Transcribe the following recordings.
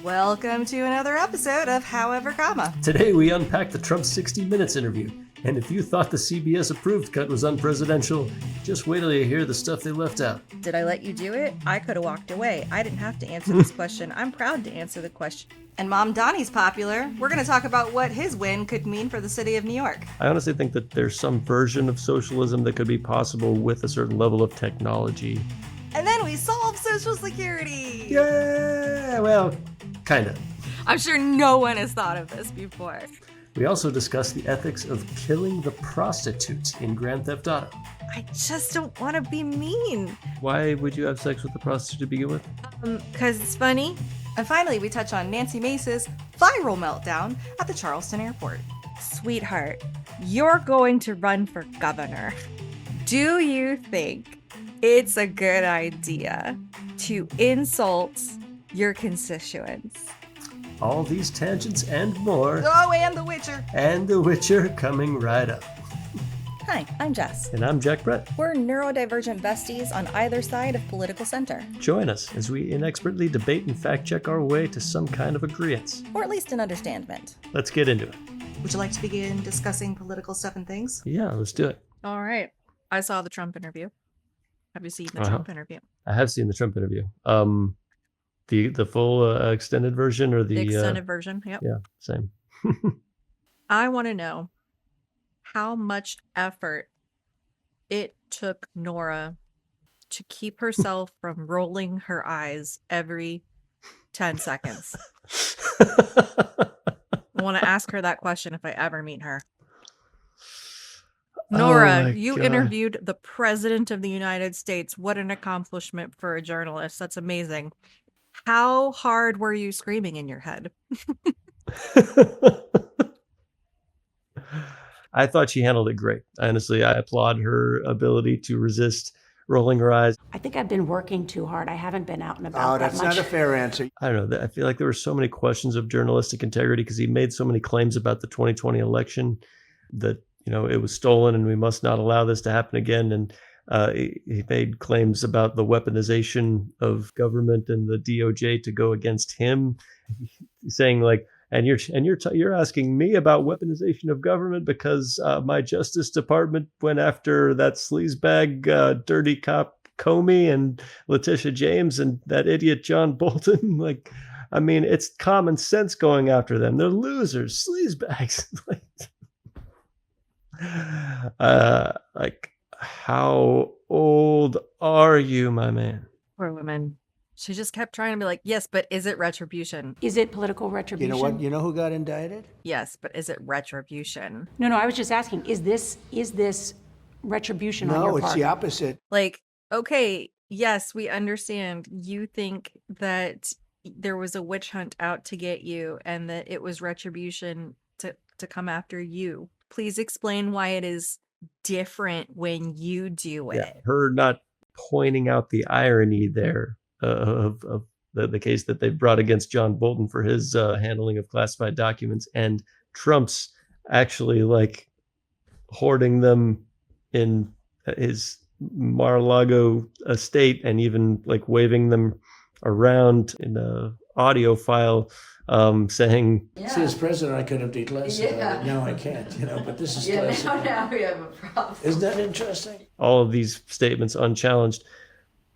Welcome to another episode of However Comma. Today we unpack the Trump 60 Minutes interview. And if you thought the CBS approved cut was unpresidential, just wait till you hear the stuff they left out. Did I let you do it? I could have walked away. I didn't have to answer this question. I'm proud to answer the question. And Mamdani's popular. We're going to talk about what his win could mean for the city of New York. I honestly think that there's some version of socialism that could be possible with a certain level of technology. And then we solve Social Security. Yeah, well, kind of. I'm sure no one has thought of this before. We also discuss the ethics of killing the prostitute in Grand Theft Auto. I just don't want to be mean. Why would you have sex with a prostitute to begin with? Because it's funny. And finally, we touch on Nancy Mace's viral meltdown at the Charleston airport. Sweetheart, you're going to run for governor. Do you think it's a good idea to insult your constituents? All these tangents and more. Oh, and The Witcher. And The Witcher coming right up. Hi, I'm Jess. And I'm Jack Brett. We're neurodivergent besties on either side of political center. Join us as we inexpertly debate and fact-check our way to some kind of agreement. Or at least an understandment. Let's get into it. Would you like to begin discussing political stuff and things? Yeah, let's do it. All right. I saw the Trump interview. Have you seen the Trump interview? I have seen the Trump interview. The full extended version or the extended version? Yep. Yeah, same. I want to know how much effort it took Nora to keep herself from rolling her eyes every 10 seconds. I want to ask her that question if I ever meet her. Nora, you interviewed the President of the United States. What an accomplishment for a journalist. That's amazing. How hard were you screaming in your head? I thought she handled it great. Honestly, I applaud her ability to resist rolling her eyes. I think I've been working too hard. I haven't been out and about that much. Oh, that's not a fair answer. I don't know. I feel like there were so many questions of journalistic integrity because he made so many claims about the 2020 election that, it was stolen and we must not allow this to happen again. And he made claims about the weaponization of government and the DOJ to go against him, saying like, and you're asking me about weaponization of government because my Justice Department went after that sleazebag, dirty cop Comey and Letitia James and that idiot John Bolton. Like, I mean, it's common sense going after them. They're losers, sleazebags. Like, how old are you, my man? Poor woman. She just kept trying to be like, yes, but is it retribution? Is it political retribution? You know what? You know who got indicted? Yes, but is it retribution? No, I was just asking, is this retribution on your part? No, it's the opposite. Like, okay, yes, we understand. You think that there was a witch hunt out to get you and that it was retribution to come after you. Please explain why it is different when you do it. Yeah, her not pointing out the irony there of the case that they brought against John Bolton for his handling of classified documents, and Trump's actually like hoarding them in his Mar-a-Lago estate and even like waving them around in a audio file saying, See, as president, I could have did less. Now I can't, but this is classic. Now we have a problem. Isn't that interesting? all of these statements unchallenged,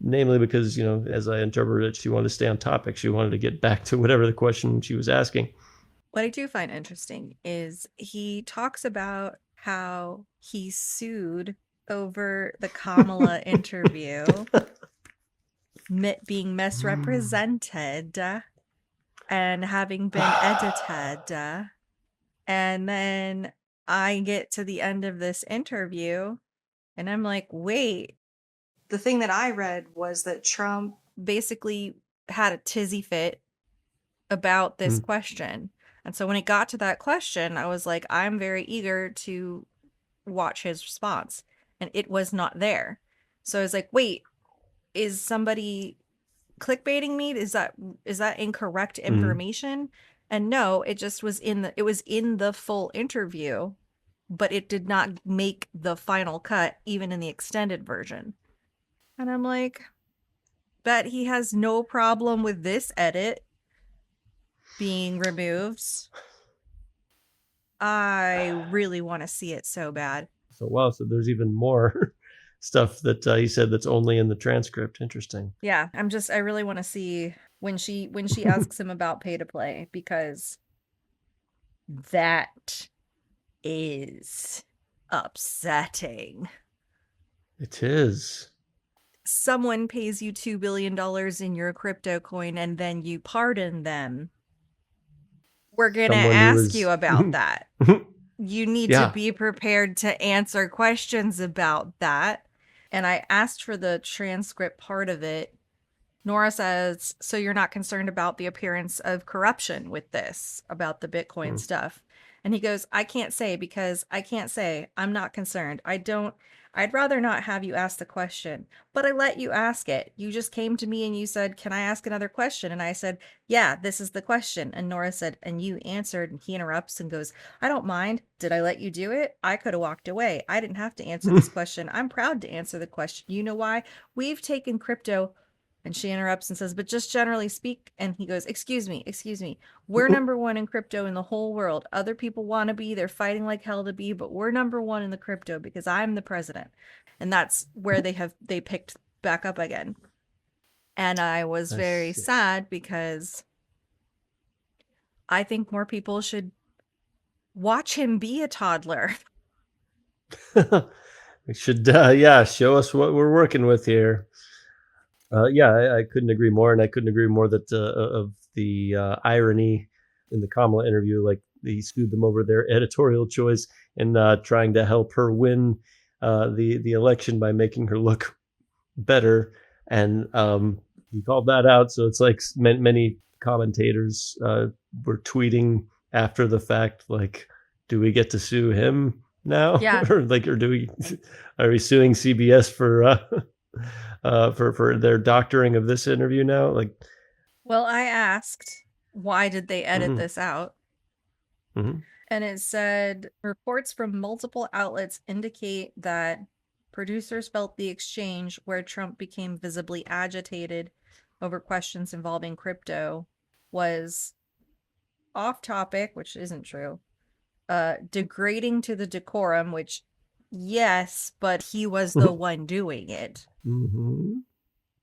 namely because, as I interpreted it, she wanted to stay on topic. She wanted to get back to whatever the question she was asking. What I do find interesting is he talks about how he sued over the Kamala interview being misrepresented and having been edited. And then I get to the end of this interview and I'm like, wait. The thing that I read was that Trump basically had a tizzy fit about this question. And so when it got to that question, I was like, I'm very eager to watch his response. And it was not there. So I was like, wait, is somebody clickbaiting me? Is that incorrect information? And no, it just was in the full interview, but it did not make the final cut, even in the extended version. And I'm like, bet he has no problem with this edit. being removed. I really want to see it so bad. So wow, so there's even more stuff that he said that's only in the transcript. Interesting. Yeah, I really want to see when she asks him about pay to play, because that is upsetting. It is. Someone pays you $2 billion in your crypto coin and then you pardon them. We're going to ask you about that. You need to be prepared to answer questions about that. And I asked for the transcript part of it. Nora says, so you're not concerned about the appearance of corruption with this, about the Bitcoin stuff. And he goes, I can't say, because I can't say. I'm not concerned. I'd rather not have you ask the question, but I let you ask it. You just came to me and you said, can I ask another question? And I said, yeah, this is the question. And Nora said, and you answered. And he interrupts and goes, I don't mind. Did I let you do it? I could have walked away. I didn't have to answer this question. I'm proud to answer the question. You know why? We've taken crypto. And she interrupts and says, but just generally speak. And he goes, excuse me. We're number one in crypto in the whole world. Other people want to be, they're fighting like hell to be, but we're number one in the crypto because I'm the president. And that's where they picked back up again. And I was very sad because I think more people should watch him be a toddler. We should, show us what we're working with here. I couldn't agree more, and I couldn't agree more that of the irony in the Kamala interview, like he screwed them over their editorial choice and trying to help her win the election by making her look better, and he called that out. So it's like many commentators were tweeting after the fact, like, do we get to sue him now? Yeah. or are we suing CBS for their doctoring of this interview now? Like, well, I asked, why did they edit this out? Mm-hmm. And it said, reports from multiple outlets indicate that producers felt the exchange where Trump became visibly agitated over questions involving crypto was off topic, which isn't true, degrading to the decorum, which, yes, but he was the one doing it. Mm-hmm.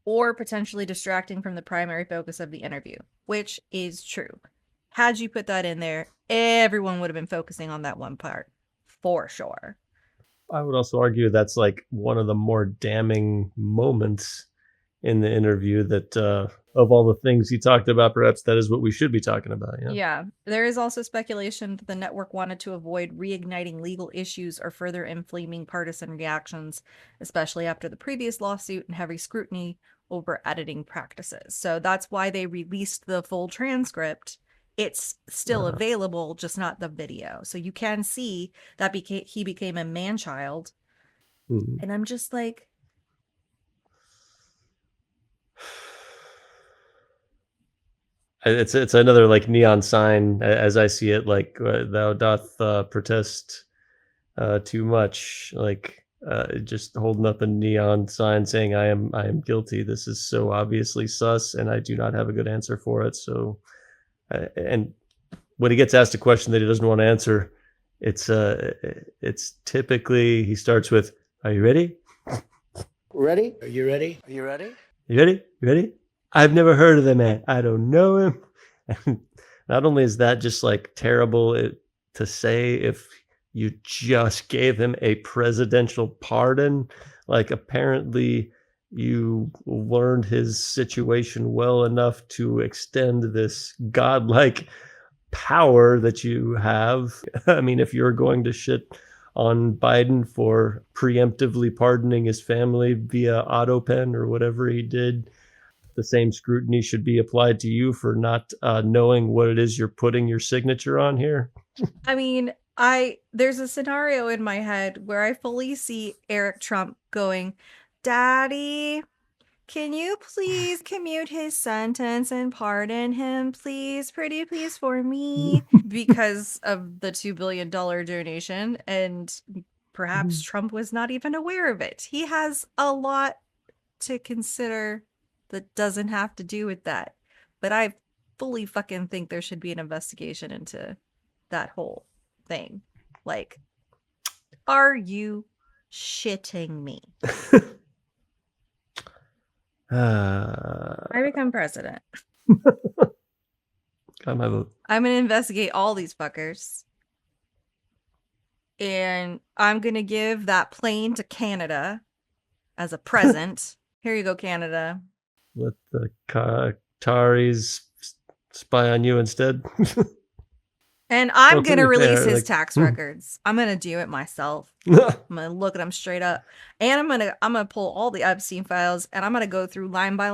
Or potentially distracting from the primary focus of the interview, which is true. Had you put that in there, everyone would have been focusing on that one part, for sure. I would also argue that's like one of the more damning moments in the interview, that of all the things he talked about, perhaps that is what we should be talking about. Yeah. There is also speculation that the network wanted to avoid reigniting legal issues or further inflaming partisan reactions, especially after the previous lawsuit and heavy scrutiny over editing practices. So that's why they released the full transcript. It's still available, just not the video. So you can see that he became a man-child. Mm-hmm. And I'm just like, it's another like neon sign, as I see it, like thou doth protest too much, like just holding up a neon sign saying I am guilty. This is so obviously sus, and I do not have a good answer for it. So and when he gets asked a question that he doesn't want to answer, it's typically he starts with, are you ready? Ready? Are you ready? Are you ready? You ready? You ready? I've never heard of the man. I don't know him. And not only is that just like terrible to say, if you just gave him a presidential pardon, like apparently you learned his situation well enough to extend this godlike power that you have. I mean, if you're going to shit on Biden for preemptively pardoning his family via auto pen or whatever he did, the same scrutiny should be applied to you for not knowing what it is you're putting your signature on here. I mean, there's a scenario in my head where I fully see Eric Trump going, Daddy, can you please commute his sentence and pardon him, please? Pretty please for me. Because of the $2 billion donation. And perhaps Trump was not even aware of it. He has a lot to consider that doesn't have to do with that. But I've fully fucking think there should be an investigation into that whole thing. Like, are you shitting me? I become president. Got my vote. I'm gonna investigate all these fuckers. And I'm gonna give that plane to Canada as a present. Here you go, Canada. Let the Qataris spy on you instead. And I'm Well, to gonna be release fair, his like- tax records. I'm gonna do it myself. I'm gonna look at them straight up, and I'm gonna pull all the Epstein files, and I'm gonna go through line by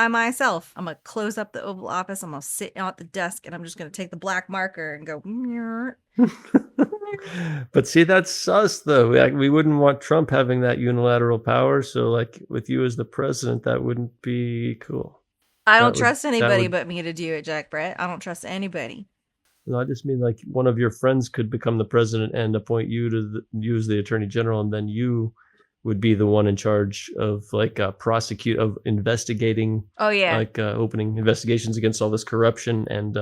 myself. I'm gonna close up the Oval Office. I'm gonna sit at the desk, and I'm just gonna take the black marker and go. But see, that's sus, though. We wouldn't want Trump having that unilateral power. So, like, with you as the president, that wouldn't be cool. I That don't would- trust that anybody would- but me to do it, Jack Brett. I don't trust anybody. No, I just mean like one of your friends could become the president and appoint you to use the attorney general, and then you would be the one in charge of like investigating, Oh yeah, like opening investigations against all this corruption, and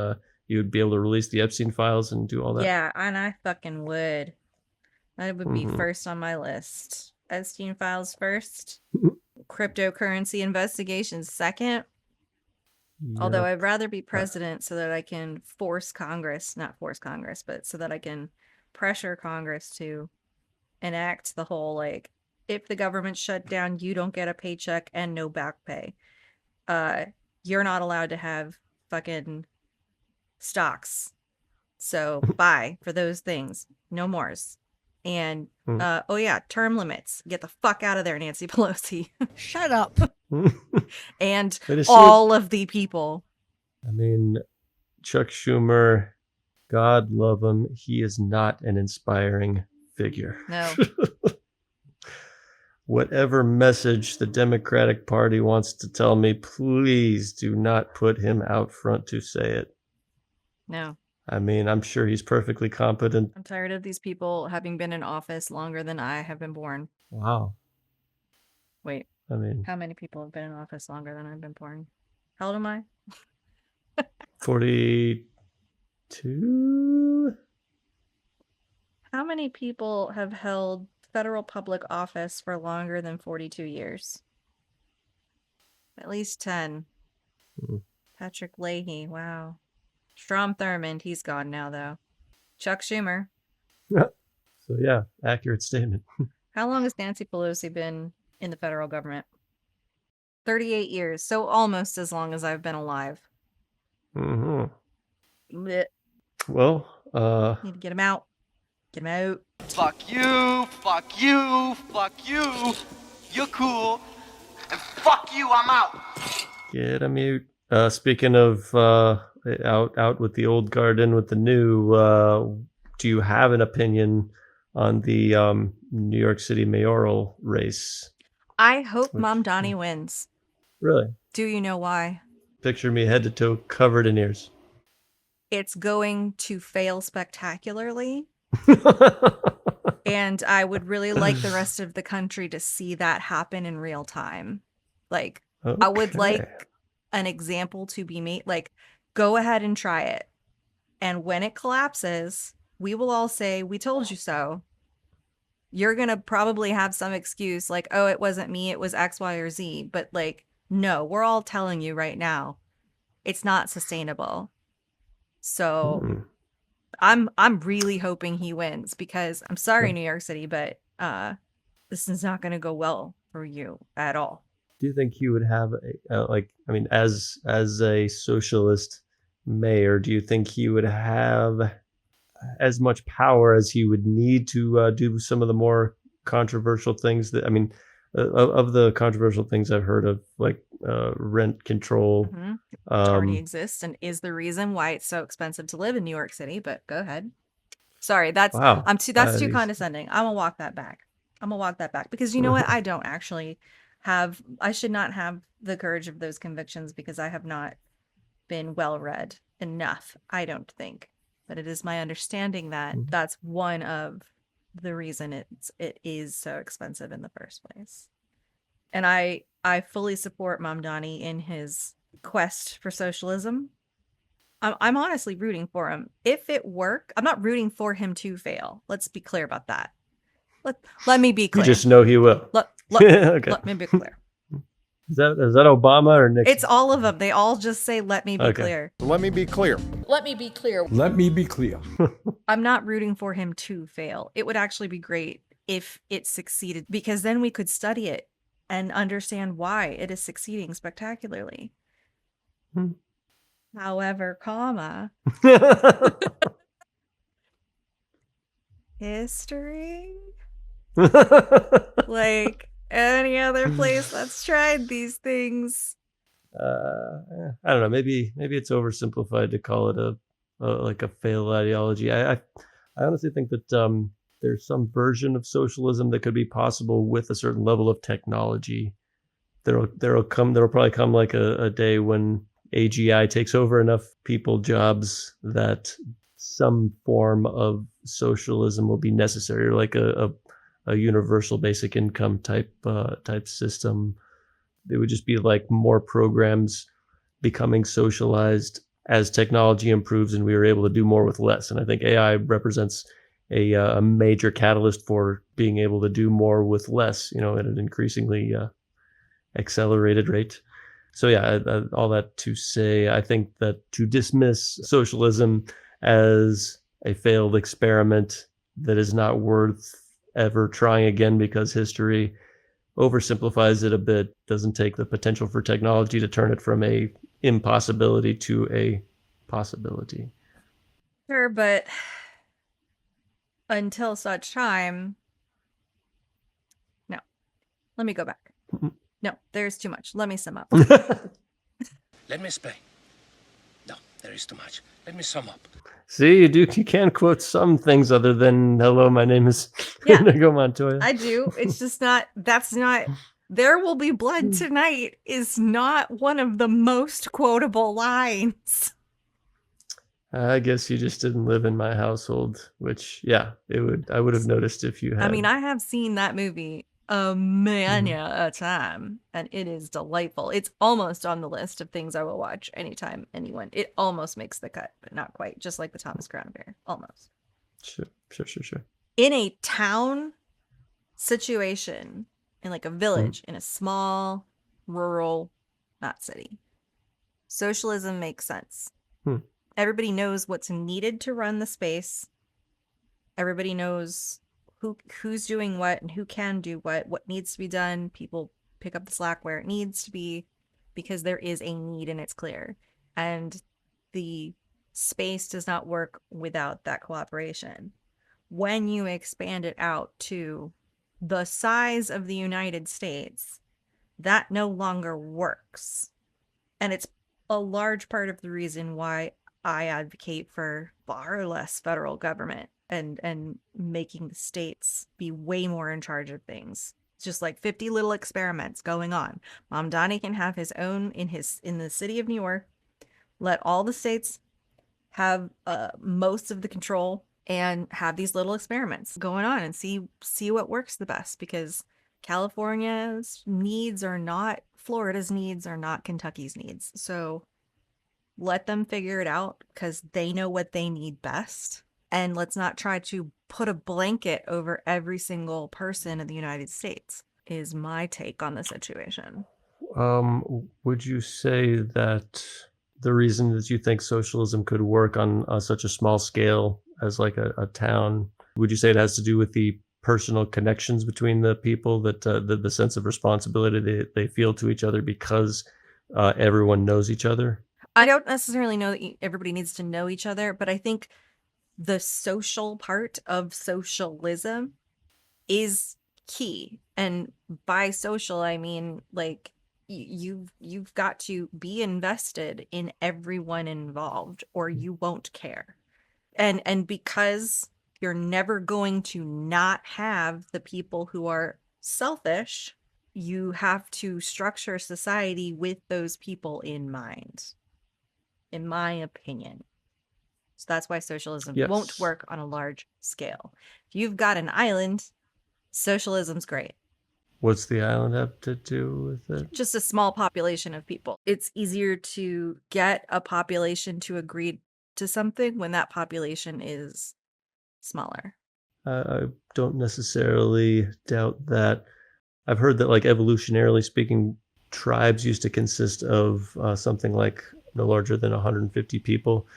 you would be able to release the Epstein files and do all that. yeah, and I fucking would. That would be Mhm. first on my list. Epstein files first. Cryptocurrency investigations second. Although Yeah. I'd rather be president so that I can not force Congress, but so that I can pressure Congress to enact the whole, like, if the government shut down, you don't get a paycheck and no back pay. You're not allowed to have fucking stocks. So bye for those things. No mores. And oh yeah, term limits. Get the fuck out of there, Nancy Pelosi. Shut up. And But you see, all of the people. I mean, Chuck Schumer, God love him, he is not an inspiring figure. No. Whatever message the Democratic Party wants to tell me, please do not put him out front to say it. No. I mean, I'm sure he's perfectly competent. I'm tired of these people having been in office longer than I have been born. Wow. Wait, I mean, how many people have been in office longer than I've been born? How old am I? 42? How many people have held federal public office for longer than 42 years? At least 10. Hmm. Patrick Leahy, wow. Strom Thurmond, he's gone now, though. Chuck Schumer. So, yeah, accurate statement. How long has Nancy Pelosi been in the federal government? 38 years, so almost as long as I've been alive. Hmm. Blech. Well, Need to get him out. Get him out. Fuck you, fuck you, fuck you. You're cool. And fuck you, I'm out. get a mute. Speaking of out with the old guard, in with the new, do you have an opinion on the New York City mayoral race? I hope Which- Mamdani wins. Really? Do you know why? Picture me head to toe covered in ears. It's going to fail spectacularly. And I would really like the rest of the country to see that happen in real time. Like, I would Okay. like an example to be made. Like, go ahead and try it. And when it collapses, we will all say, we told you so. You're going to probably have some excuse like, oh, it wasn't me, it was X, Y, or Z. But like, no, we're all telling you right now, it's not sustainable. So Mm. I'm really hoping he wins, because I'm sorry, New York City, but this is not going to go well for you at all. Do you think he would have as a socialist mayor, do you think he would have as much power as he would need to do some of the more controversial things that, of the controversial things I've heard of, like rent control? Mhm. Already exists and is the reason why it's so expensive to live in New York City. But go ahead. Sorry, that's Wow. that's too That is- condescending. I'm gonna walk that back. Because you know what? I don't actually I should not have the courage of those convictions, because I have not been well read enough, I don't think. But it is my understanding that Mhm. that's one of the reason it is so expensive in the first place. And I fully support Mamdani in his quest for socialism. I'm honestly rooting for him. If it work, I'm not rooting for him to fail. Let's be clear about that. Let me be clear. You just know he will. Okay. Let me be clear. Is that Obama or Nixon? It's all of them. They all just say, let me be clear. Let me be clear. Let me be clear. Let me be clear. I'm not rooting for him to fail. It would actually be great if it succeeded, because then we could study it and understand why it is succeeding spectacularly. However, history, like any other place that's tried these things. I don't know. Maybe it's oversimplified to call it a like a failed ideology. I honestly think that there's some version of socialism that could be possible with a certain level of technology. There'll probably come like a day when AGI takes over enough people jobs that some form of socialism will be necessary, like a universal basic income type system. It would just be like more programs becoming socialized as technology improves and we were able to do more with less. And I think AI represents a major catalyst for being able to do more with less, at an increasingly accelerated rate. So yeah, all that to say, I think that to dismiss socialism as a failed experiment that is not worth ever trying again because history oversimplifies it a bit, doesn't take the potential for technology to turn it from a impossibility to a possibility. Sure, but until such time, no. Let me go back. No, there's too much. Let me sum up. Let me explain. No, there is too much. Let me sum up. See, you can quote some things other than "Hello, my name is Inigo Montoya." I do. It's just not. That's not. "There will be blood tonight" is not one of the most quotable lines. I guess you just didn't live in my household, which I would have noticed if you had. I mean, I have seen that movie a time, and it is delightful. It's almost on the list of things I will watch anytime anyone. It almost makes the cut, but not quite. Just like the Thomas Crown Affair, almost. Sure. In a town situation, in like a village, in a small, rural, not city, socialism makes sense. Everybody knows what's needed to run the space. Everybody knows who's doing what and who can do what needs to be done. People pick up the slack where it needs to be because there is a need and it's clear. And the space does not work without that cooperation. When you expand it out to the size of the United States, that no longer works. And it's a large part of the reason why I advocate for far less federal government and making the states be way more in charge of things. It's just like 50 little experiments going on. Mamdani can have his own in the city of New York. Let all the states have most of the control and have these little experiments going on and see what works the best, because California's needs are not Florida's needs, are not Kentucky's needs. So let them figure it out because they know what they need best. And let's not try to put a blanket over every single person in the United States, is my take on the situation. Would you say that the reason that you think socialism could work on such a small scale as like a town, would you say it has to do with the personal connections between the people, that the sense of responsibility they feel to each other because everyone knows each other? I don't necessarily know that everybody needs to know each other, but I think the social part of socialism is key. And by social, I mean like you've got to be invested in everyone involved or you won't care. And because you're never going to not have the people who are selfish, you have to structure society with those people in mind, in my opinion. So that's why socialism won't work on a large scale. If you've got an island, socialism's great. What's the island have to do with it? Just a small population of people. It's easier to get a population to agree to something when that population is smaller. I don't necessarily doubt that. I've heard that, like, evolutionarily speaking, tribes used to consist of something like no larger than 150 people,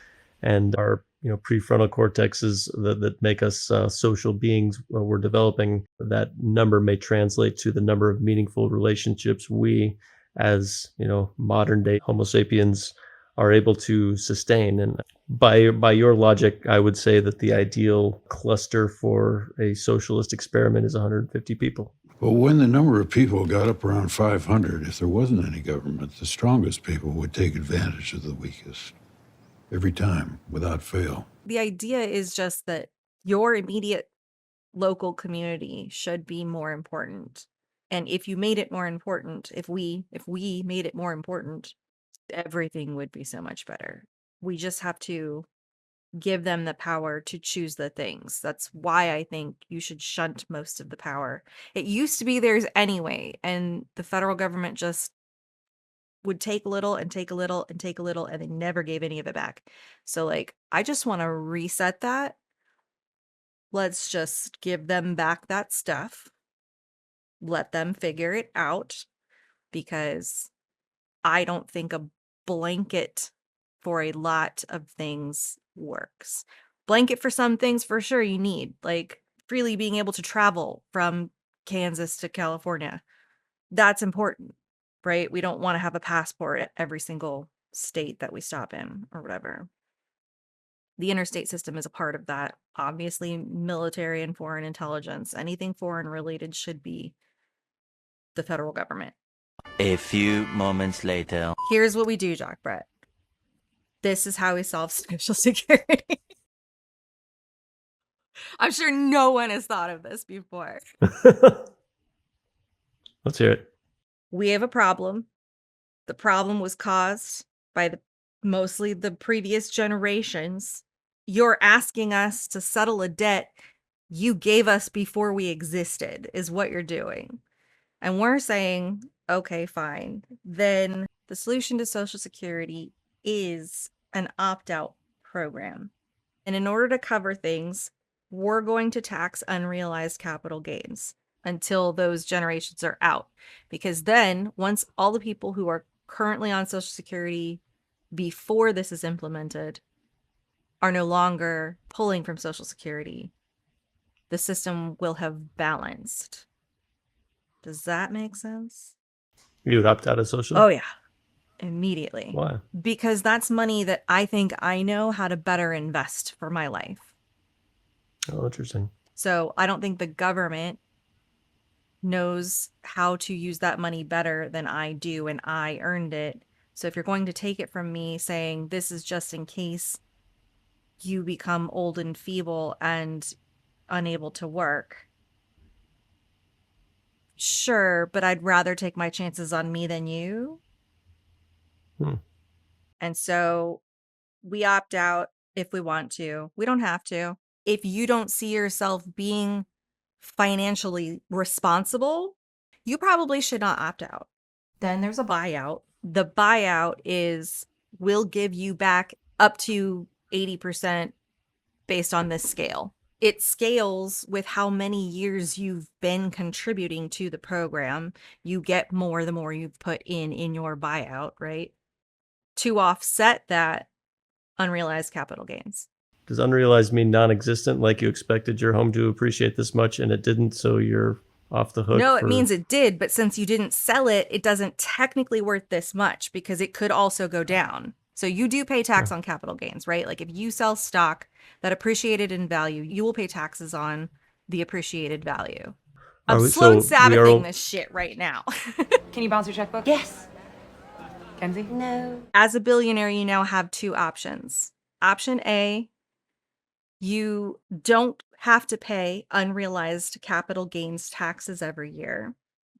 and our prefrontal cortexes that make us social beings we're developing. That number may translate to the number of meaningful relationships we, as modern day Homo sapiens, are able to sustain. And by your logic, I would say that the ideal cluster for a socialist experiment is 150 people. Well, when the number of people got up around 500, if there wasn't any government, the strongest people would take advantage of the weakest. Every time, without fail. The idea is just that your immediate local community should be more important. And if you made it more important, if we made it more important, everything would be so much better. We just have to give them the power to choose the things. That's why I think you should shunt most of the power. It used to be theirs anyway, and the federal government just would take a little and take a little and take a little, and they never gave any of it back. So, like, I just want to reset that. Let's just give them back that stuff. Let them figure it out, because I don't think a blanket for a lot of things works. Blanket for some things for sure you need, like freely being able to travel from Kansas to California. That's important, right? We don't want to have a passport at every single state that we stop in or whatever. The interstate system is a part of that. Obviously, military and foreign intelligence, anything foreign related should be the federal government. A few moments later. Here's what we do, Jock Brett. This is how we solve Social Security. I'm sure no one has thought of this before. Let's hear it. We have a problem. The problem was caused by mostly the previous generations. You're asking us to settle a debt you gave us before we existed, is what you're doing. And we're saying, okay, fine. Then the solution to Social Security is an opt-out program. And in order to cover things, we're going to tax unrealized capital gains until those generations are out. Because then, once all the people who are currently on Social Security before this is implemented are no longer pulling from Social Security, the system will have balanced. Does that make sense? You would opt out of social? Oh, yeah. Immediately. Why? Because that's money that I think I know how to better invest for my life. Oh, interesting. So I don't think the government knows how to use that money better than I do, and I earned it. So if you're going to take it from me saying this is just in case you become old and feeble and unable to work, sure, but I'd rather take my chances on me than you. And so we opt out if we want to. We don't have to. If you don't see yourself being financially responsible, you probably should not opt out. Then there's a buyout. The buyout is we'll give you back up to 80% based on this scale. It scales with how many years you've been contributing to the program. You get more the more you've put in your buyout, right? To offset that unrealized capital gains. Does unrealized mean non-existent, like you expected your home to appreciate this much and it didn't, so you're off the hook? No, it means it did, but since you didn't sell it, it doesn't technically worth this much because it could also go down. So you do pay tax on capital gains, right? Like if you sell stock that appreciated in value, you will pay taxes on the appreciated value. I'm slow Sabbathing this shit right now. Can you bounce your checkbook? Yes. Kenzie? No. As a billionaire, you now have two options. Option A, you don't have to pay unrealized capital gains taxes every year.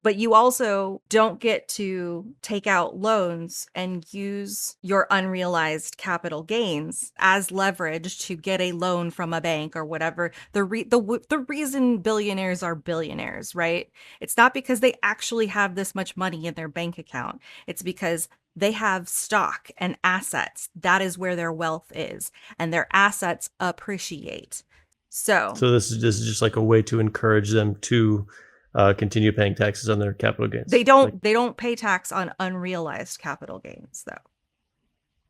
But you also don't get to take out loans and use your unrealized capital gains as leverage to get a loan from a bank or whatever. The reason billionaires are billionaires, right? It's not because they actually have this much money in their bank account. It's because they have stock and assets. That is where their wealth is, and their assets appreciate. So this is just like a way to encourage them to continue paying taxes on their capital gains. they don't pay tax on unrealized capital gains, though.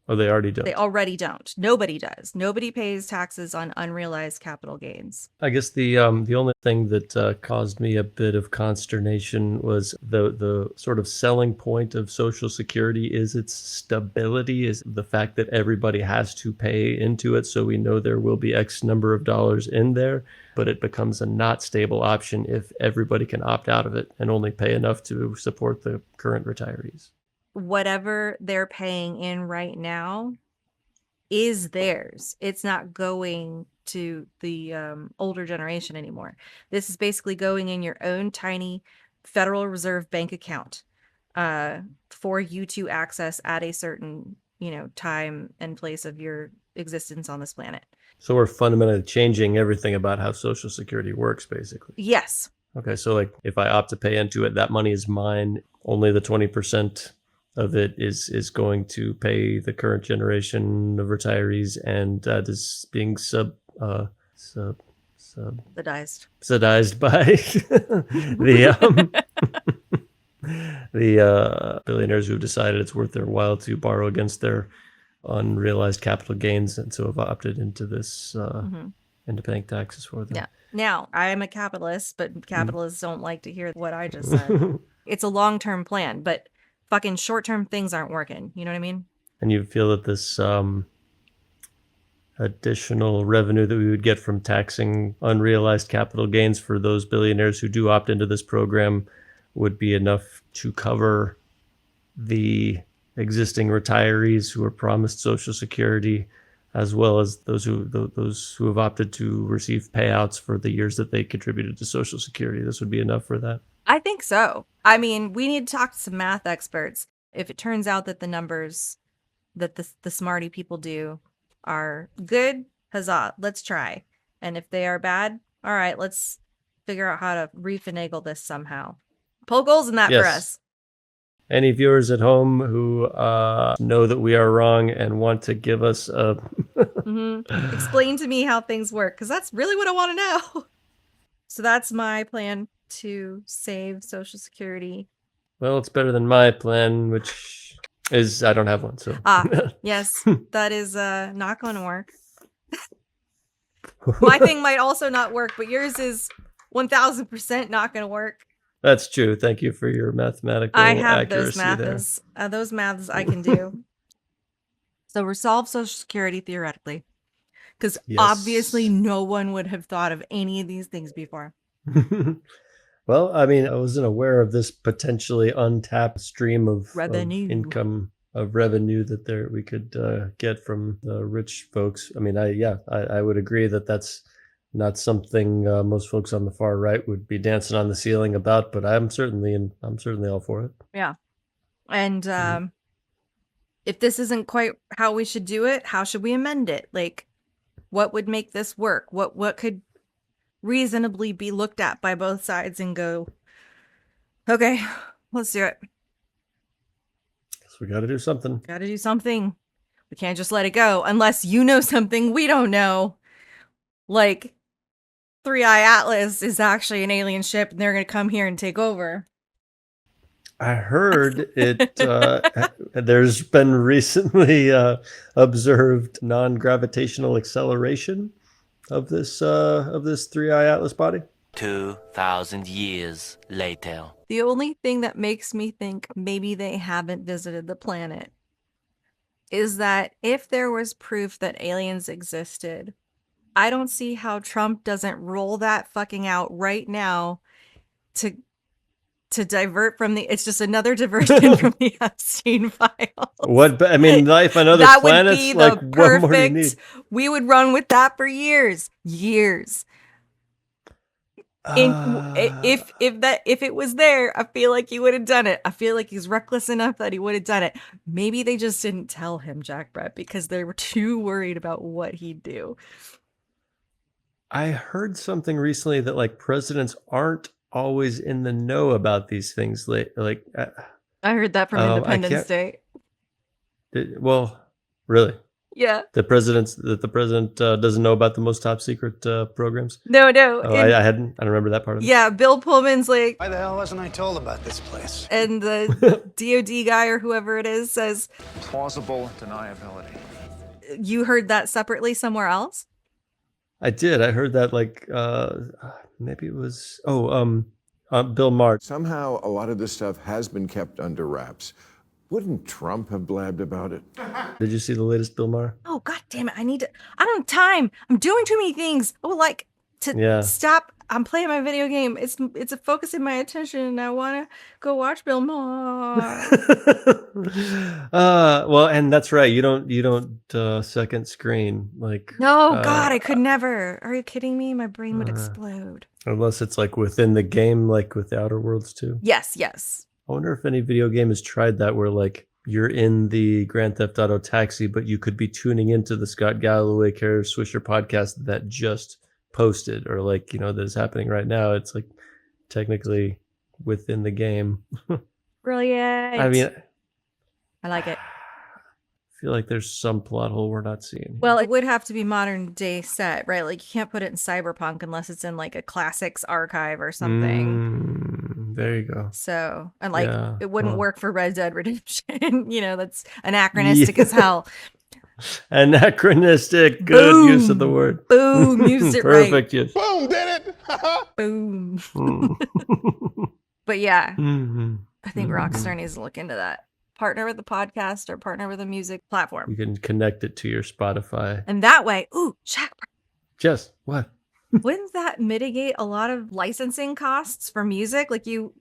Oh, they already don't. They already don't. Nobody does. Nobody pays taxes on unrealized capital gains. I guess the only thing that caused me a bit of consternation was the sort of selling point of Social Security is its stability, is the fact that everybody has to pay into it, so we know there will be X number of dollars in there, but it becomes a not stable option if everybody can opt out of it and only pay enough to support the current retirees. Whatever they're paying in right now is theirs. It's not going to the older generation anymore. This is basically going in your own tiny Federal Reserve bank account for you to access at a certain, time and place of your existence on this planet. So we're fundamentally changing everything about how Social Security works, basically. Yes. Okay, so like if I opt to pay into it, that money is mine. Only the 20% of it is going to pay the current generation of retirees, and that is being subsidized by the billionaires who've decided it's worth their while to borrow against their unrealized capital gains, and so have opted into this into paying taxes for them. Yeah. Now, I am a capitalist, but capitalists don't like to hear what I just said. It's a long-term plan, but fucking short-term things aren't working. You know what I mean? And you feel that this additional revenue that we would get from taxing unrealized capital gains for those billionaires who do opt into this program would be enough to cover the existing retirees who are promised Social Security, as well as those who have opted to receive payouts for the years that they contributed to Social Security. This would be enough for that. I think so. I mean, we need to talk to some math experts. If it turns out that the numbers that the smarty people do are good, huzzah, let's try. And if they are bad, all right, let's figure out how to refinagle this somehow. Poke holes in that for us. Any viewers at home who know that we are wrong and want to give us a... Explain to me how things work, because that's really what I want to know. So that's my plan to save Social Security. Well, it's better than my plan, which is I don't have one. So yes, that is not going to work. My thing might also not work, but yours is 1000% not going to work. That's true. Thank you for your mathematical I have accuracy those maths I can do. So resolve Social Security theoretically, because obviously no one would have thought of any of these things before. Well, I mean, I wasn't aware of this potentially untapped stream of revenue, income, of revenue that we could get from the rich folks. I mean, I would agree that that's not something most folks on the far right would be dancing on the ceiling about, but I'm certainly all for it. Yeah. And if this isn't quite how we should do it, how should we amend it? Like, what would make this work? What could reasonably be looked at by both sides and go, okay, let's do it. So we got to do something. Got to do something. We can't just let it go unless you know something we don't know. Like, 3i Atlas is actually an alien ship and they're going to come here and take over. I heard it. There's been recently observed non-gravitational acceleration of this 3i Atlas body. 2,000 years later. The only thing that makes me think maybe they haven't visited the planet is that if there was proof that aliens existed, I don't see how Trump doesn't roll that fucking out right now to divert from it's just another diversion from the Epstein files. What, I mean, life on other planets, would be like, the what more do you need? perfect. We would run with that for years. If it was there, I feel like he would have done it. I feel like he's reckless enough that he would have done it. Maybe they just didn't tell him, Jack Brett, because they were too worried about what he'd do. I heard something recently that like presidents aren't always in the know about these things. I heard that from Independence Day. Well, really? Yeah. The president doesn't know about the most top secret programs. No. Oh, I don't remember that part of it. Yeah, Bill Pullman's like, why the hell wasn't I told about this place? and the DOD guy or whoever it is says, Plausible deniability. You heard that separately somewhere else? I did. I heard that like maybe it was Bill Maher. Somehow a lot of this stuff has been kept under wraps. Wouldn't Trump have blabbed about it? Did you see the latest Bill Maher? Oh, God damn it. I don't have time. I'm doing too many things. I would like to stop. I'm playing my video game. It's focusing my attention, and I want to go watch Bill Maher. Well, and that's right. You don't second screen like. No, God, I could never. Are you kidding me? My brain would explode. Unless it's like within the game, like with the Outer Worlds too. Yes. I wonder if any video game has tried that where like you're in the Grand Theft Auto taxi, but you could be tuning into the Scott Galloway Kara Swisher podcast that just posted, or like, that is happening right now. It's like technically within the game. Brilliant. I mean, I like it. I feel like there's some plot hole we're not seeing. Well, it would have to be modern day set, right? Like you can't put it in Cyberpunk unless it's in like a classics archive or something. There you go. So, and like it wouldn't work for Red Dead Redemption. That's anachronistic as hell. Anachronistic. Good Boom. Use of the word. Boom. Use it right. Perfect use. Boom, did it! Boom. But yeah, I think Rockstar needs to look into that. Partner with the podcast or partner with a music platform. You can connect it to your Spotify. And that way, Jack. Jess, what? Wouldn't that mitigate a lot of licensing costs for music? Like you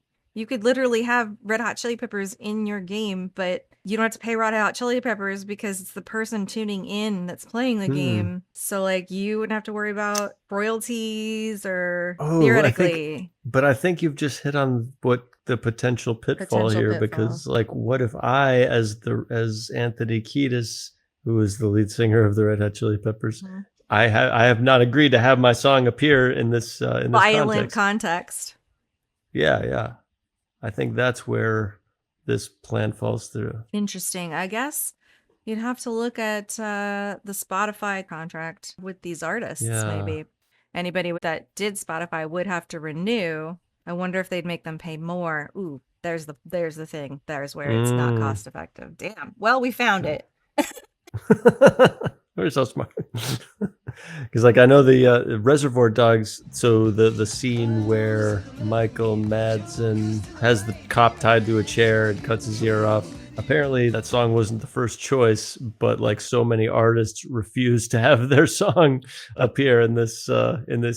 could literally have Red Hot Chili Peppers in your game, but you don't have to pay Red Hot Chili Peppers because it's the person tuning in that's playing the game. So like you wouldn't have to worry about royalties or theoretically. I think you've just hit on what the potential pitfall here, because like what if I as Anthony Kiedis, who is the lead singer of the Red Hot Chili Peppers, I have not agreed to have my song appear in this violent context. Yeah. I think that's where this plan falls through. Interesting. I guess you'd have to look at the Spotify contract with these artists. Maybe anybody that did Spotify would have to renew. I wonder if they'd make them pay more. Ooh, there's the thing. There's where it's not cost effective. Damn. Well, we found it. We're so smart. Because like I know the Reservoir Dogs, so the scene where Michael Madsen has the cop tied to a chair and cuts his ear off, apparently that song wasn't the first choice, but like so many artists refused to have their song appear in this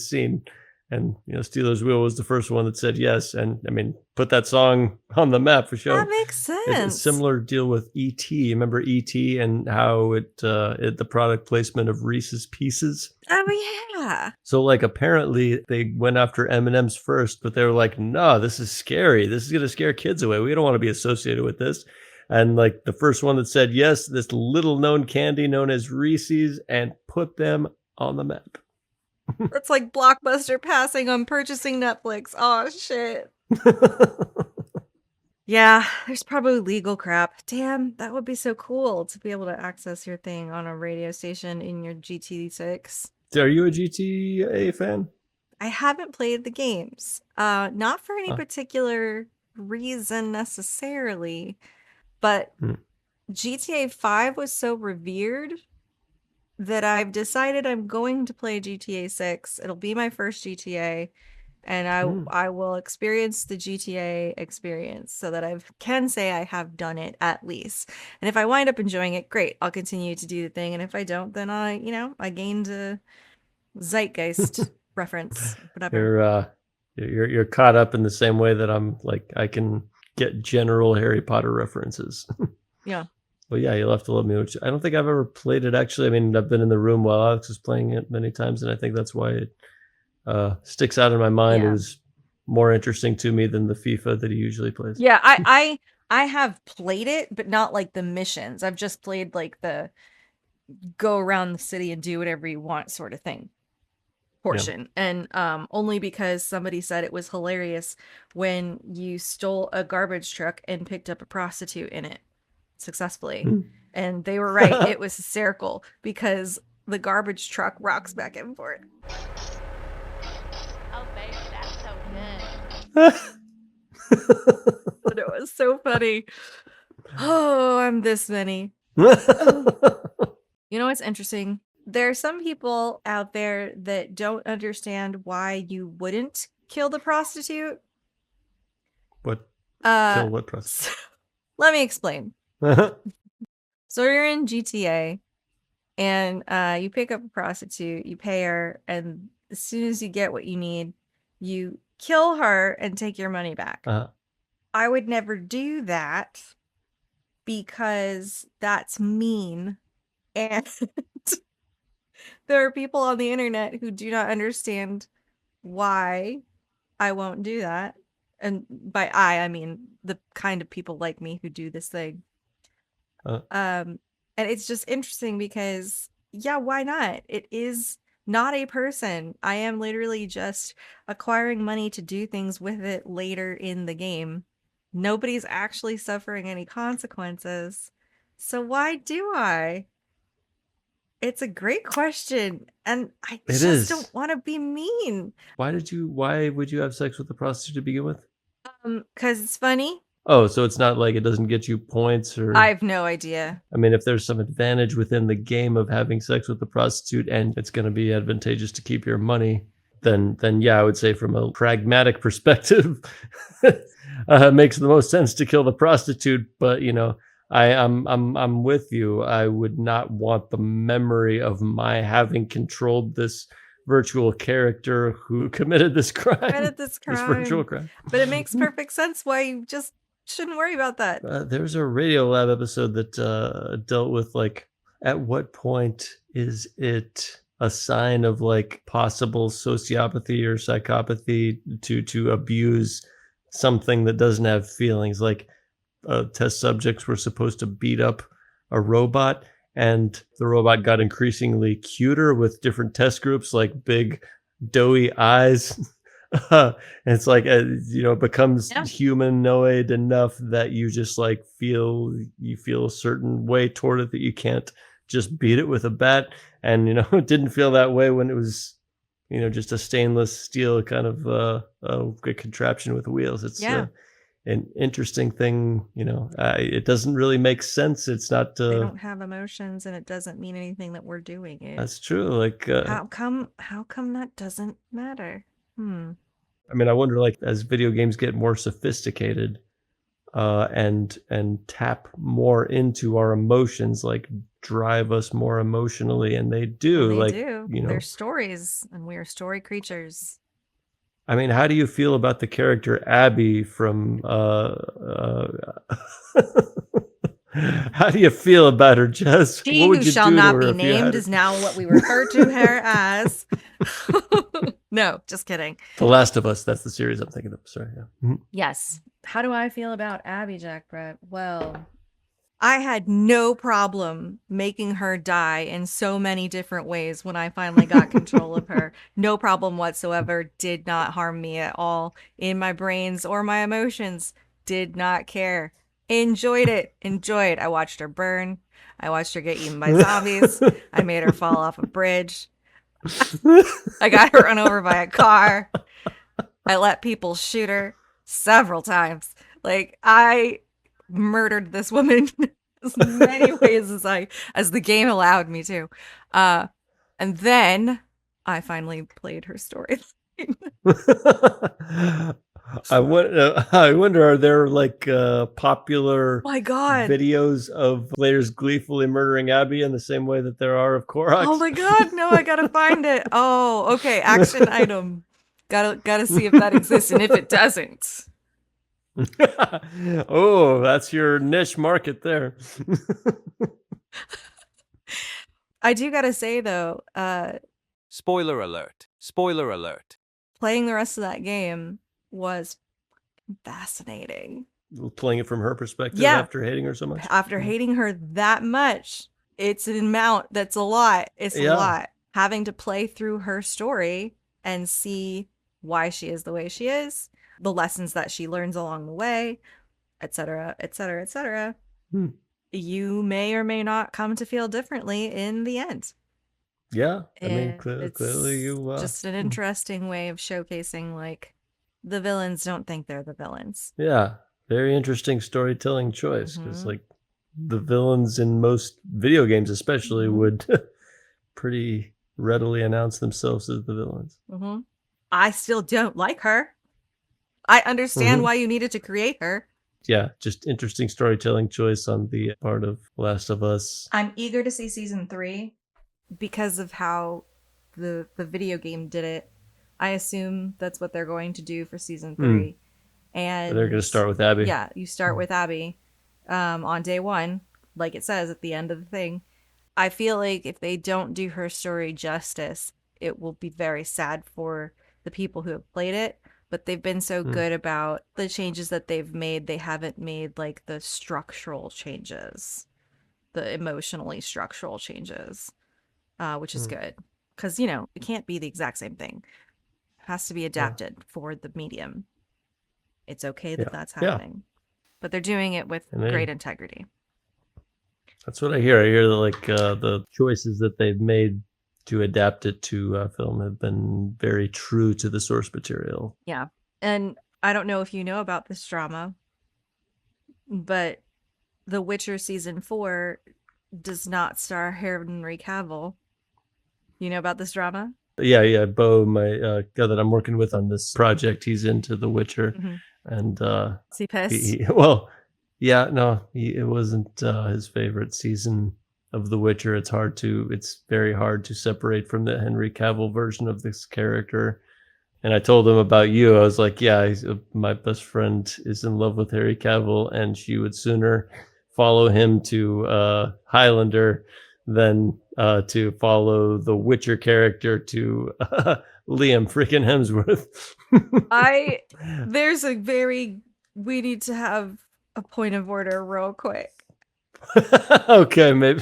scene. And Steelers Wheel was the first one that said yes, and I mean put that song on the map for sure. That makes sense. It's a similar deal with E.T. Remember E.T. and how the product placement of Reese's Pieces? Oh yeah. So like apparently they went after M&M's first, but they were like, no, this is scary. This is gonna scare kids away. We don't want to be associated with this. And like the first one that said yes, this little known candy known as Reese's, and put them on the map. It's like Blockbuster passing on purchasing Netflix. Oh, shit. Yeah, there's probably legal crap. Damn, that would be so cool to be able to access your thing on a radio station in your GT6. Are you a GTA fan? I haven't played the games. Not for any particular reason necessarily, but GTA 5 was so revered that I've decided I'm going to play GTA 6. It'll be my first GTA, and I will experience the GTA experience so that I can say I have done it at least. And if I wind up enjoying it, great. I'll continue to do the thing. And if I don't, then I gained a zeitgeist reference, whatever. You're caught up in the same way that I'm like, I can get general Harry Potter references. Yeah. Well, yeah, you'll have to let me know. I don't think I've ever played it, actually. I mean, I've been in the room while Alex was playing it many times, and I think that's why sticks out in my mind. Yeah. It was more interesting to me than the FIFA that he usually plays. Yeah, I have played it, but not like the missions. I've just played like the go around the city and do whatever you want sort of thing portion. And only because somebody said it was hilarious when you stole a garbage truck and picked up a prostitute in it successfully. And they were right. It was hysterical because the garbage truck rocks back and forth. Oh, baby, that's so good. But it was so funny. Oh, I'm this many. You know what's interesting? There are some people out there that don't understand why you wouldn't kill the prostitute. What? Kill what prostitute? Let me explain. So you're in GTA and you pick up a prostitute, you pay her, and as soon as you get what you need, you kill her and take your money back. I would never do that because that's mean. And there are people on the internet who do not understand why I won't do that. And by I mean the kind of people like me who do this thing. And it's just interesting because, yeah, why not? It is not a person. I am literally just acquiring money to do things with it later in the game. Nobody's actually suffering any consequences. So why do I? It's a great question, and I just don't want to be mean. Why would you have sex with a prostitute to begin with? Because it's funny. Oh, so it's not like it doesn't get you points or... I have no idea. I mean, if there's some advantage within the game of having sex with a prostitute and it's going to be advantageous to keep your money, then yeah, I would say from a pragmatic perspective, it makes the most sense to kill the prostitute. But, you know, I'm with you. I would not want the memory of my having controlled this virtual character who committed this crime. This virtual crime. But it makes perfect sense why you just shouldn't worry about that. There's a Radio Lab episode that dealt with, like, at what point is it a sign of, like, possible sociopathy or psychopathy to abuse something that doesn't have feelings. Like, test subjects were supposed to beat up a robot, and the robot got increasingly cuter with different test groups, like big doughy eyes. And it's like, you know, it becomes humanoid enough that you just like feel a certain way toward it that you can't just beat it with a bat. And, you know, it didn't feel that way when it was, you know, just a stainless steel kind of a contraption with wheels. It's an interesting thing, you know. It doesn't really make sense. It's not. They don't have emotions, and it doesn't mean anything that we're doing it. That's true. Like, how come that doesn't matter? I mean, I wonder, like, as video games get more sophisticated, and tap more into our emotions, like drive us more emotionally, and they do. You know, they're stories, and we are story creatures. I mean, how do you feel about the character Abby from how do you feel about her, Jess? She who shall not be named is now what we refer to her as. No, just kidding. The Last of Us, that's the series I'm thinking of. Sorry. Yeah. Yes. How do I feel about Abby, Jack Brett? Well, I had no problem making her die in so many different ways when I finally got control of her. No problem whatsoever. Did not harm me at all in my brains or my emotions. Did not care. Enjoyed it. I watched her burn. I watched her get eaten by zombies. I made her fall off a bridge. I got her run over by a car. I let people shoot her several times. Like, I murdered this woman as many ways as the game allowed me to. And then I finally played her story. I wonder, are there like popular my God videos of players gleefully murdering Abby in the same way that there are of Korok? Oh my God, no, I gotta find it. Oh, okay, action item. Gotta see if that exists, and if it doesn't. Oh, that's your niche market there. I do gotta say though, Spoiler alert. Spoiler alert. playing the rest of that game was fascinating. Playing it from her perspective Yeah. after hating her so much. After hating her that much, it's an amount that's a lot. It's a lot. Having to play through her story and see why she is the way she is, the lessons that she learns along the way, etc., etc., etc. You may or may not come to feel differently in the end. Yeah, I mean, And clearly you. Just an interesting way of showcasing, like, the villains don't think they're the villains. Yeah, very interesting storytelling choice, because like the villains in most video games, especially, would pretty readily announce themselves as the villains. I still don't like her. I understand why you needed to create her. Yeah, just interesting storytelling choice on the part of Last of Us. I'm eager to see season 3 because of how the video game did it. I assume that's what they're going to do for season 3. And they're going to start with Abby. Yeah, you start with Abby on day 1, like it says at the end of the thing. I feel like if they don't do her story justice, it will be very sad for the people who have played it. But they've been so good about the changes that they've made. They haven't made like the structural changes, the emotionally structural changes, which is good. Because, you know, it can't be the exact same thing. It has to be adapted for the medium. It's okay that that's happening. But they're doing it with great integrity. That's what I hear. I hear that like the choices that they've made to adapt it to film have been very true to the source material. Yeah. And I don't know if you know about this drama, but The Witcher season 4 does not star Henry Cavill. You know about this drama? Yeah. Bo, my guy that I'm working with on this project, he's into The Witcher. And is he pissed? It wasn't his favorite season of The Witcher. It's very hard to separate from the Henry Cavill version of this character. And I told him about you. I was like, yeah, my best friend is in love with Henry Cavill, and she would sooner follow him to Highlander than to follow the Witcher character to Liam freaking Hemsworth. We need to have a point of order real quick. Okay, maybe.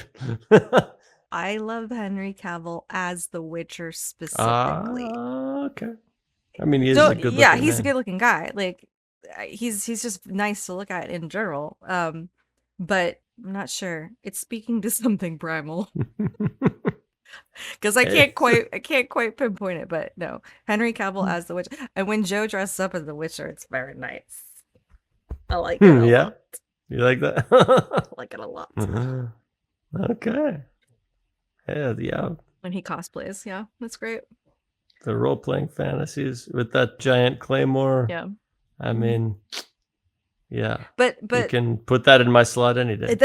I love Henry Cavill as the Witcher specifically. Okay. I mean, he's a good looking he's a good looking guy. Like he's just nice to look at in general. But I'm not sure. It's speaking to something primal. Because I can't quite pinpoint it, but no. Henry Cavill as the Witcher. And when Joe dresses up as the Witcher, it's very nice. I like it a lot. You like that? I like it a lot. Okay. Yeah. When he cosplays, yeah, that's great. The role-playing fantasies with that giant claymore. Yeah. I mean, yeah. But you can put that in my slot any day.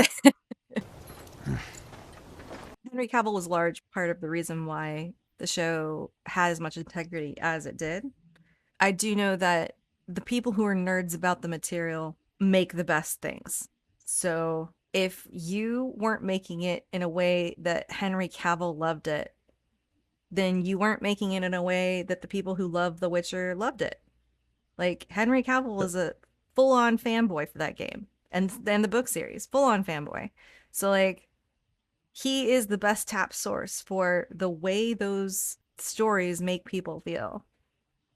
Henry Cavill was a large part of the reason why the show had as much integrity as it did. I do know that the people who are nerds about the material make the best things. So if you weren't making it in a way that Henry Cavill loved it, then you weren't making it in a way that the people who love The Witcher loved it. Like, Henry Cavill is a full-on fanboy for that game. And the book series, full-on fanboy. So, like, he is the best tap source for the way those stories make people feel.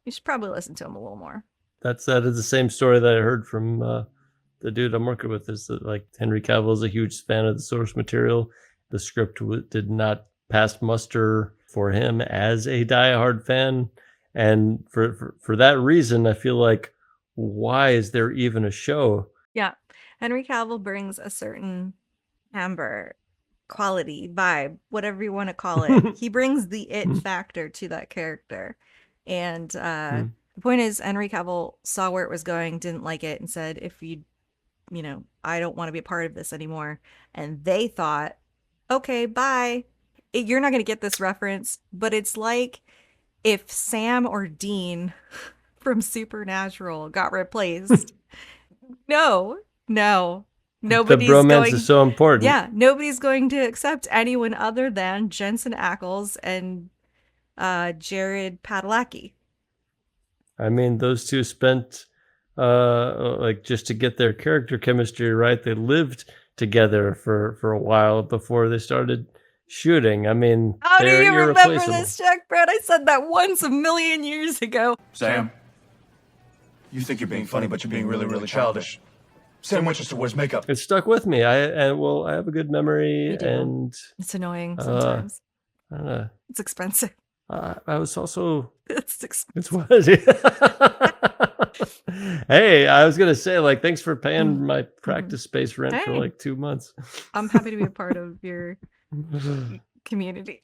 You should probably listen to him a little more. That is the same story that I heard from the dude I'm working with. Is that like Henry Cavill is a huge fan of the source material. The script did not pass muster for him as a diehard fan, and for that reason, I feel like, why is there even a show? Yeah, Henry Cavill brings a certain amber quality, vibe, whatever you want to call it. He brings the it factor to that character, and the point is, Henry Cavill saw where it was going, didn't like it, and said, if I don't want to be a part of this anymore. And they thought, okay, bye. You're not going to get this reference, but it's like if Sam or Dean from Supernatural got replaced. No. Nobody's the bromance is so important. Yeah, nobody's going to accept anyone other than Jensen Ackles and Jared Padalecki. I mean, those two spent like just to get their character chemistry right. They lived together for a while before they started shooting. I mean, How do they're you remember irreplaceable. this, Jack Brett? I said that once a million years ago. Sam, you think you're being funny, but you're being really, really childish. Sam Winchester wears makeup. It stuck with me. I have a good memory, Me too. and It's annoying sometimes. I don't know. It's expensive. I was also. It's expensive. It's what? Hey, I was gonna say, like, thanks for paying my practice space rent for Hey. like 2 months. I'm happy to be a part of your community.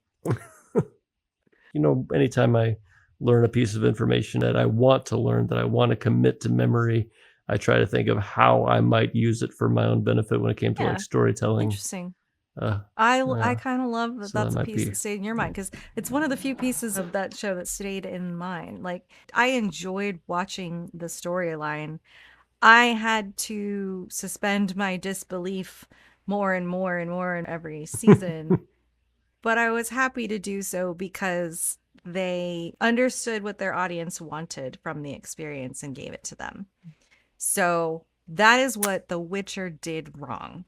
You know, anytime I learn a piece of information that I want to learn, that I want to commit to memory, I try to think of how I might use it for my own benefit when it came to Yeah. like storytelling. Interesting. I kind of love that so that that's a might piece be- that stayed in your mind because it's one of the few pieces of that show that stayed in mind. Like I enjoyed watching the storyline. I had to suspend my disbelief more and more and more in every season, but I was happy to do so because they understood what their audience wanted from the experience and gave it to them. So that is what The Witcher did wrong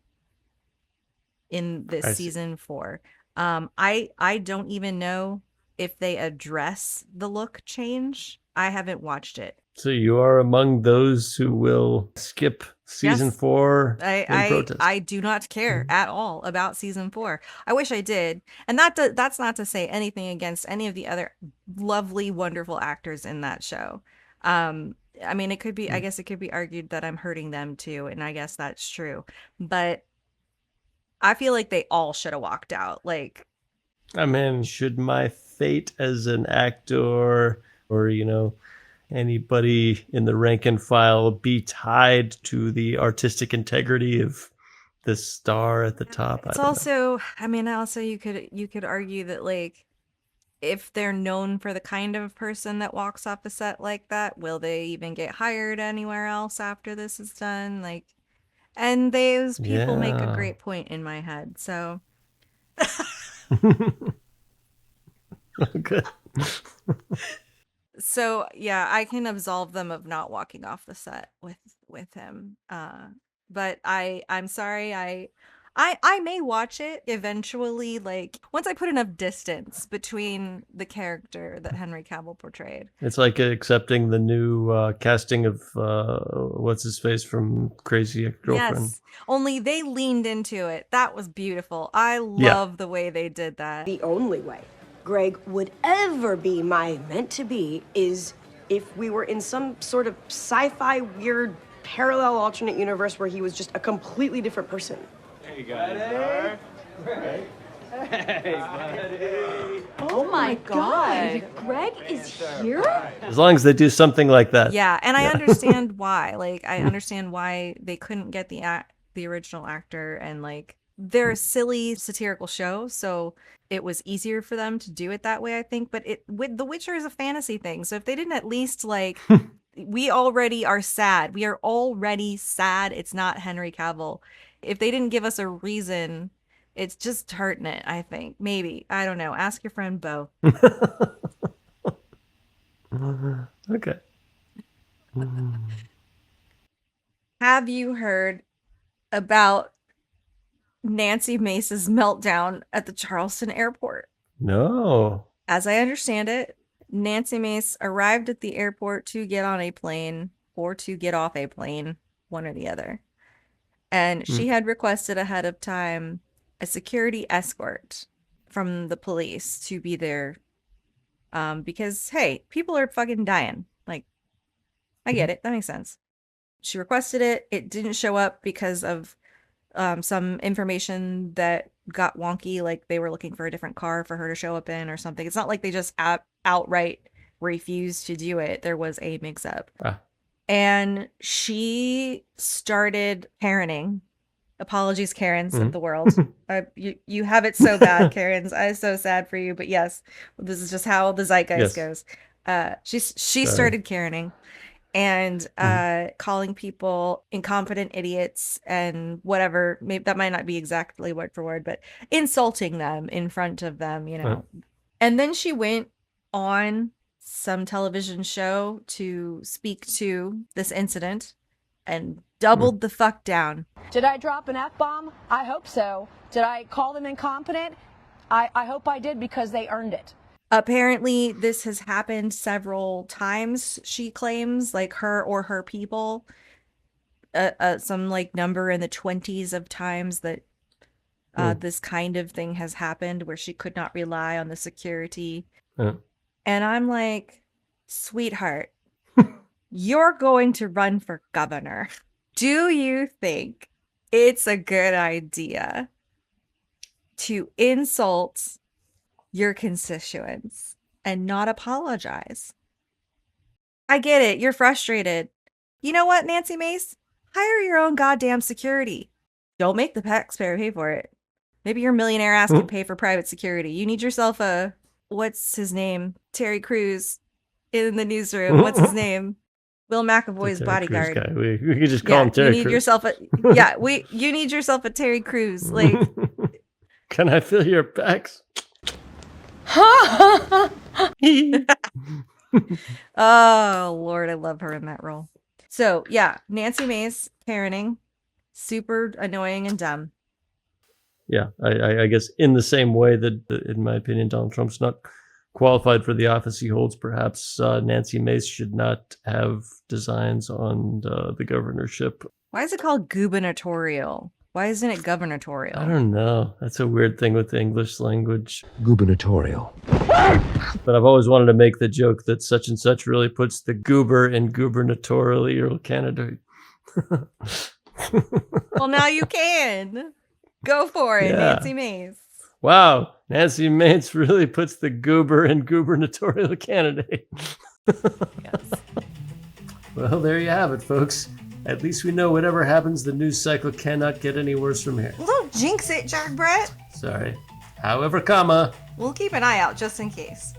in this I see. season 4. I don't even know if they address the look change. I haven't watched it. So you are among those who will skip season Yes. 4 in protest. I do not care at all about season 4. I wish I did, and that's not to say anything against any of the other lovely, wonderful actors in that show. I mean, it could be. I guess it could be argued that I'm hurting them too, and I guess that's true. But I feel like they all should have walked out. Like, I mean, should my fate as an actor or, you know, anybody in the rank and file be tied to the artistic integrity of the star at the top? it's I don't know. also. I mean, also you could argue that like, if they're known for the kind of person that walks off a set like that, will they even get hired anywhere else after this is done? Like, and those people make a Yeah. great point in my head. So Good. so yeah, I can absolve them of not walking off the set with him. But I'm sorry. I may watch it eventually, like once I put enough distance between the character that Henry Cavill portrayed. It's like accepting the new casting of what's his face from Crazy Ex-Girlfriend. Yes. Only they leaned into it. That was beautiful. I Yeah. love the way they did that. The only way Greg would ever be my meant to be is if we were in some sort of sci-fi weird parallel alternate universe where he was just a completely different person. Hey guys. Oh my God. Greg is here? As long as they do something like that. Yeah, and I understand why. Like, I understand why they couldn't get the original actor, and like they're a silly satirical show, so it was easier for them to do it that way, I think. But with The Witcher is a fantasy thing, so if they didn't at least like, we already are sad. We are already sad. It's not Henry Cavill. If they didn't give us a reason, it's just hurting it, I think. Maybe. I don't know. Ask your friend Bo. Okay. Have you heard about Nancy Mace's meltdown at the Charleston airport? No. As I understand it, Nancy Mace arrived at the airport to get on a plane or to get off a plane, one or the other. And she had requested ahead of time a security escort from the police to be there because, hey, people are fucking dying. Like, I get it. That makes sense. She requested it. It didn't show up because of some information that got wonky, like they were looking for a different car for her to show up in or something. It's not like they just outright refused to do it. There was a mix-up. And she started Karening. Apologies, Karens of the world. You have it so bad, Karens. I'm so sad for you. But yes, this is just how the zeitgeist goes. She started Karening and calling people incompetent idiots and whatever. Maybe that might not be exactly word for word, but insulting them in front of them, you know. And then she went on some television show to speak to this incident and doubled the fuck down. Did I drop an F-bomb? I hope so. Did I call them incompetent? I hope I did, because they earned it. Apparently, this has happened several times, she claims, like her or her people. Some like number in the 20s of times that this kind of thing has happened where she could not rely on the security. And I'm like, sweetheart, you're going to run for governor. Do you think it's a good idea to insult your constituents and not apologize? I get it. You're frustrated. You know what, Nancy Mace? Hire your own goddamn security. Don't make the taxpayer pay for it. Maybe your millionaire ass can pay for private security. You need yourself a, what's his name? Terry Crews in the newsroom. What's his name? Will McAvoy's bodyguard. We could just call him Terry You need Crews. yourself a you need yourself a Terry Crews. Like, can I feel your pecs? Oh Lord, I love her in that role. So yeah, Nancy Mace, parenting, super annoying and dumb. Yeah, I guess in the same way that, in my opinion, Donald Trump's not qualified for the office he holds, perhaps Nancy Mace should not have designs on the governorship. Why is it called gubernatorial? Why isn't it gubernatorial? I don't know. That's a weird thing with the English language. Gubernatorial. But I've always wanted to make the joke that such and such really puts the goober in gubernatorial candidate. Well, now you can. Go for it, Yeah. Nancy Mace. Wow, Nancy Mace really puts the goober in gubernatorial candidate. Yes. Well, there you have it, folks. At least we know whatever happens, the news cycle cannot get any worse from here. Well, don't jinx it, Jack Brett. Sorry. However, comma. We'll keep an eye out just in case.